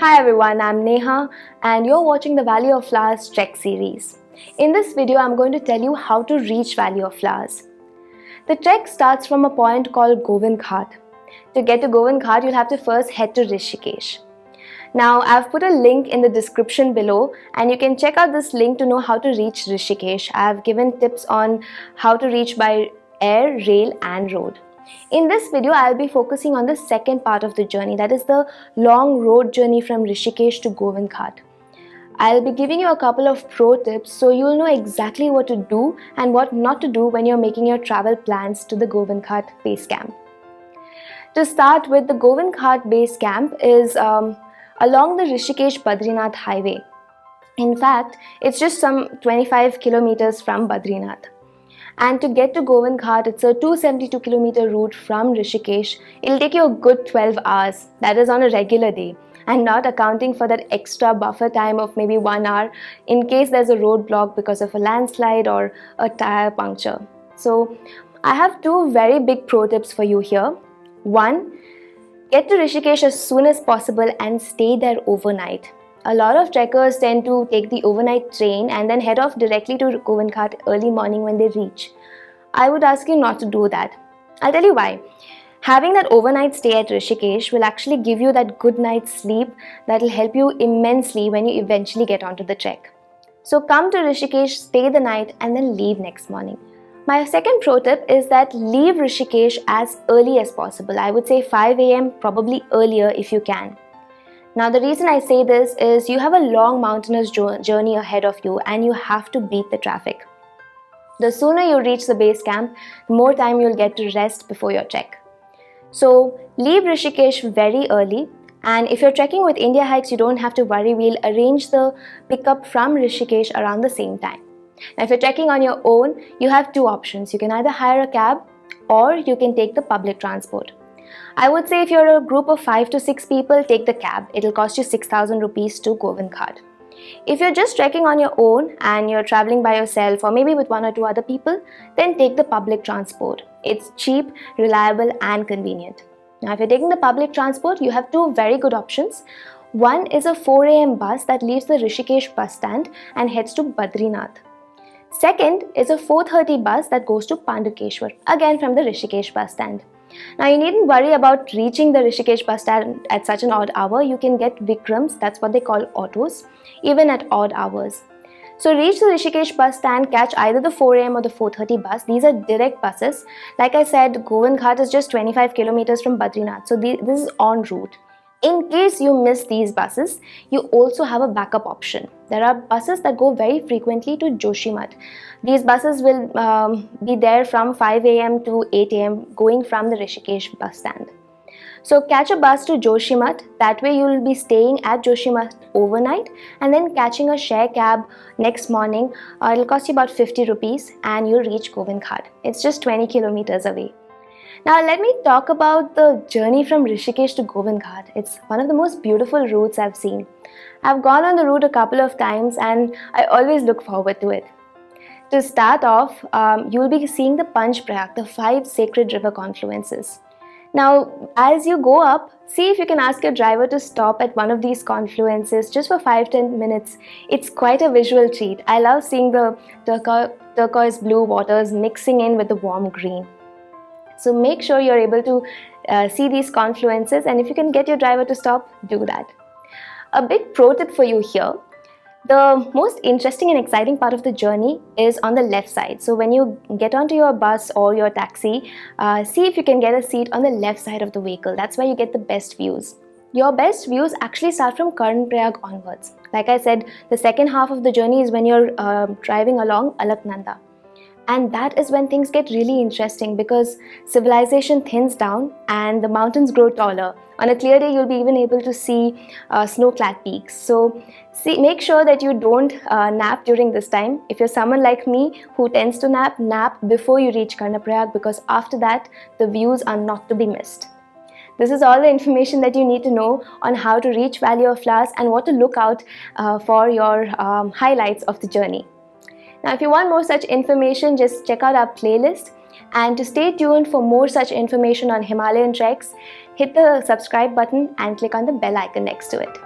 Hi everyone, I'm Neha and you're watching the Valley of Flowers Trek series. In this video, I'm going to tell you how to reach Valley of Flowers. The trek starts from a point called Govind Ghat. To get to Govind Ghat, you'll have to first head to Rishikesh. Now, I've put a link in the description below and you can check out this link to know how to reach Rishikesh. I've given tips on how to reach by air, rail and road. In this video, I'll be focusing on the second part of the journey, that is the long road journey from Rishikesh to Govind Ghat. I'll be giving you a couple of pro tips so you'll know exactly what to do and what not to do when you're making your travel plans to the Govind Ghat base camp. To start with, the Govind Ghat base camp is along the Rishikesh Badrinath highway. In fact, it's just some 25 kilometers from Badrinath. And to get to Govind Ghat, it's a 272 kilometer route from Rishikesh. It'll take you a good 12 hours. That is on a regular day. And not accounting for that extra buffer time of maybe 1 hour in case there's a roadblock because of a landslide or a tire puncture. So I have two very big pro tips for you here. One, get to Rishikesh as soon as possible and stay there overnight. A lot of trekkers tend to take the overnight train and then head off directly to Govind Ghat early morning when they reach. I would ask you not to do that. I'll tell you why. Having that overnight stay at Rishikesh will actually give you that good night's sleep that will help you immensely when you eventually get onto the trek. So come to Rishikesh, stay the night and then leave next morning. My second pro tip is that leave Rishikesh as early as possible. I would say 5 a.m., probably earlier if you can. Now the reason I say this is you have a long mountainous journey ahead of you and you have to beat the traffic. The sooner you reach the base camp, the more time you'll get to rest before your trek. So leave Rishikesh very early, and if you're trekking with Indiahikes, you don't have to worry, we'll arrange the pickup from Rishikesh around the same time. Now if you're trekking on your own, you have two options. You can either hire a cab or you can take the public transport. I would say if you're a group of 5 to 6 people, take the cab. It'll cost you 6,000 rupees to Govind Ghat. If you're just trekking on your own and you're traveling by yourself or maybe with 1 or 2 other people, then take the public transport. It's cheap, reliable and convenient. Now if you're taking the public transport, you have two very good options. One is a 4 a.m. bus that leaves the Rishikesh bus stand and heads to Badrinath. Second is a 4:30 bus that goes to Pandukeshwar, again from the Rishikesh bus stand. Now you needn't worry about reaching the Rishikesh bus stand at such an odd hour. You can get Vikrams, that's what they call autos, even at odd hours. So reach the Rishikesh bus stand, catch either the 4 a.m. or the 4:30 bus. These are direct buses. Like I said, Govind Ghat is just 25 kilometers from Badrinath, so this is en route. In case you miss these buses, you also have a backup option. There are buses that go very frequently to Joshimath. These buses will be there from 5 a.m. to 8 a.m. going from the Rishikesh bus stand. So catch a bus to Joshimath. That way you will be staying at Joshimath overnight and then catching a share cab next morning. It'll cost you about 50 rupees and you'll reach Govind Ghat. It's just 20 kilometers away. Now let me talk about the journey from Rishikesh to Govind Ghat. It's one of the most beautiful routes I've seen. I've gone on the route a couple of times and I always look forward to it. To start off, you'll be seeing the Panch Prayag, the 5 sacred river confluences. Now, as you go up, see if you can ask your driver to stop at one of these confluences just for 5-10 minutes. It's quite a visual treat. I love seeing the turquoise blue waters mixing in with the warm green. So make sure you're able to see these confluences, and if you can get your driver to stop, do that. A big pro tip for you here. The most interesting and exciting part of the journey is on the left side. So when you get onto your bus or your taxi, see if you can get a seat on the left side of the vehicle. That's where you get the best views. Your best views actually start from Karnaprayag onwards. Like I said, the second half of the journey is when you're driving along Alaknanda. And that is when things get really interesting because civilization thins down and the mountains grow taller. On a clear day, you'll be even able to see snow-clad peaks. So make sure that you don't nap during this time. If you're someone like me who tends to nap before you reach Karnaprayag, because after that, the views are not to be missed. This is all the information that you need to know on how to reach Valley of Flowers and what to look out for your highlights of the journey. Now, if you want more such information, just check out our playlist. And to stay tuned for more such information on Himalayan treks, hit the subscribe button and click on the bell icon next to it.